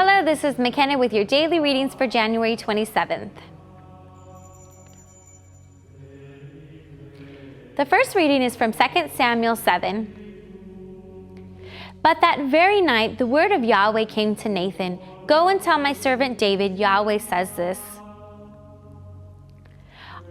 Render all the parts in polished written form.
Hello, this is McKenna with your daily readings for January 27th. The first reading is from 2 Samuel 7. But that very night the word of Yahweh came to Nathan. Go and tell my servant David, Yahweh says this.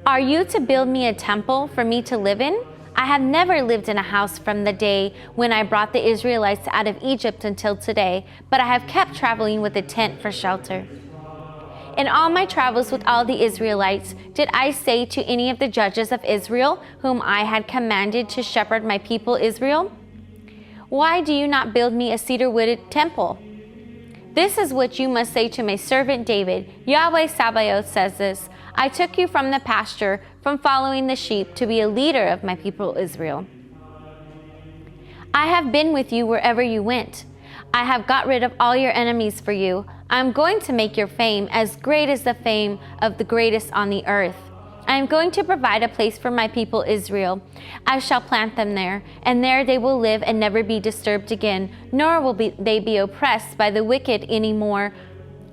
Are you to build me a temple for me to live in? I have never lived in a house from the day when I brought the Israelites out of Egypt until today, but I have kept traveling with a tent for shelter. In all my travels with all the Israelites, did I say to any of the judges of Israel, whom I had commanded to shepherd my people Israel, why do you not build me a cedar-wood temple? This is what you must say to my servant David. Yahweh Sabaoth says this. I took you from the pasture, from following the sheep, to be a leader of my people Israel. I have been with you wherever you went. I have got rid of all your enemies for you. I am going to make your fame as great as the fame of the greatest on the earth. I am going to provide a place for my people Israel. I shall plant them there, and there they will live and never be disturbed again, nor will they be oppressed by the wicked any more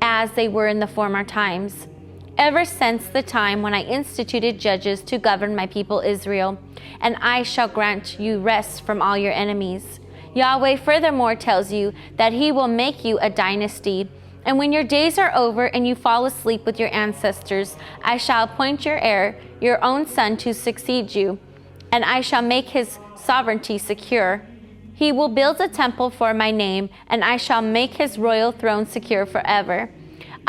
as they were in the former times. Ever since the time when I instituted judges to govern my people Israel, and I shall grant you rest from all your enemies. Yahweh furthermore tells you that he will make you a dynasty, and when your days are over and you fall asleep with your ancestors, I shall appoint your heir, your own son, to succeed you, and I shall make his sovereignty secure. He will build a temple for my name, and I shall make his royal throne secure forever.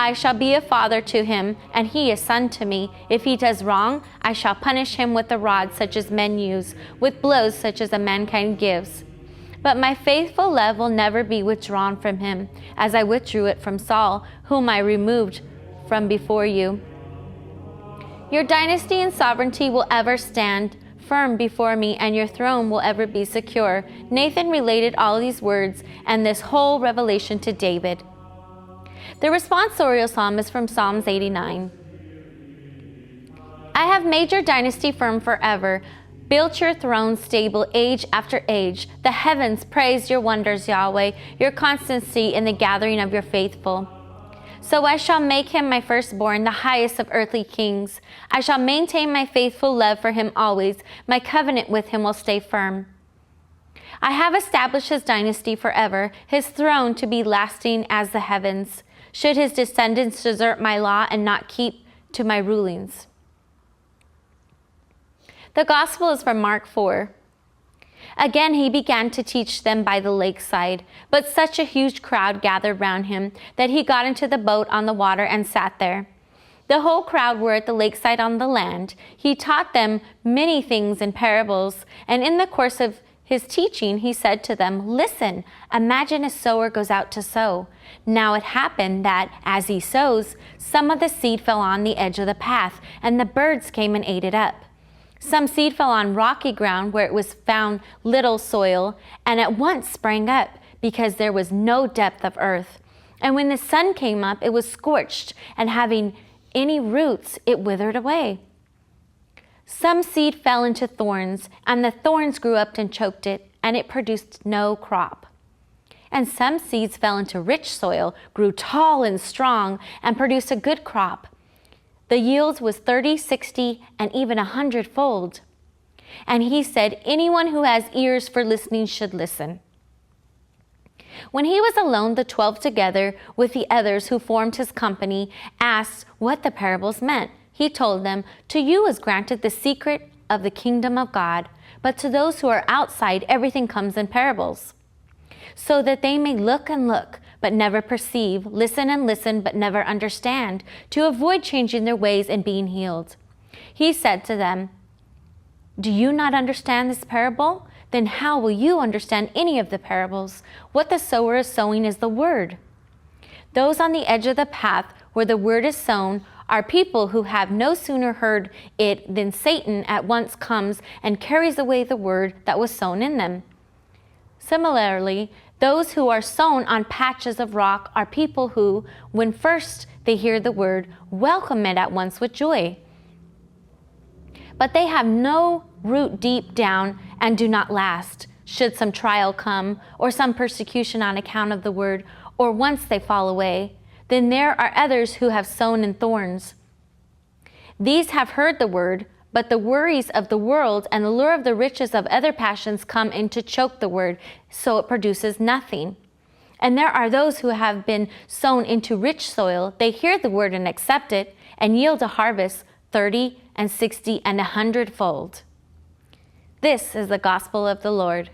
I shall be a father to him, and he a son to me. If he does wrong, I shall punish him with a rod such as men use, with blows such as a mankind gives. But my faithful love will never be withdrawn from him, as I withdrew it from Saul, whom I removed from before you. Your dynasty and sovereignty will ever stand firm before me, and your throne will ever be secure. Nathan related all these words and this whole revelation to David. The responsorial psalm is from Psalms 89. I have made your dynasty firm forever, built your throne stable age after age. The heavens praise your wonders, Yahweh, your constancy in the gathering of your faithful. So I shall make him my firstborn, the highest of earthly kings. I shall maintain my faithful love for him always. My covenant with him will stay firm. I have established his dynasty forever, his throne to be lasting as the heavens. Should his descendants desert my law and not keep to my rulings? The gospel is from Mark 4. Again, he began to teach them by the lakeside, but such a huge crowd gathered round him that he got into the boat on the water and sat there. The whole crowd were at the lakeside on the land. He taught them many things in parables, and in the course of his teaching, he said to them, Listen, imagine a sower goes out to sow. Now it happened that, as he sows, some of the seed fell on the edge of the path, and the birds came and ate it up. Some seed fell on rocky ground where it was found little soil, and at once sprang up, because there was no depth of earth. And when the sun came up, it was scorched, and having any roots, it withered away. Some seed fell into thorns, and the thorns grew up and choked it, and it produced no crop. And some seeds fell into rich soil, grew tall and strong, and produced a good crop. The yield was 30, 60, and even 100-fold. And he said, Anyone who has ears for listening should listen. When he was alone, the 12 together with the others who formed his company asked what the parables meant. He told them, To you is granted the secret of the kingdom of God, but to those who are outside, everything comes in parables, so that they may look and look, but never perceive, listen and listen, but never understand, to avoid changing their ways and being healed. He said to them, Do you not understand this parable? Then how will you understand any of the parables? What the sower is sowing is the word. Those on the edge of the path where the word is sown are people who have no sooner heard it than Satan at once comes and carries away the word that was sown in them. Similarly, those who are sown on patches of rock are people who, when first they hear the word, welcome it at once with joy. But they have no root deep down and do not last. should some trial come, or some persecution on account of the word, or once they fall away. Then there are others who have sown in thorns. These have heard the word, but the worries of the world and the lure of the riches of other passions come in to choke the word, so it produces nothing. And there are those who have been sown into rich soil. They hear the word and accept it, and yield a harvest 30 and 60 and 100-fold. This is the gospel of the Lord.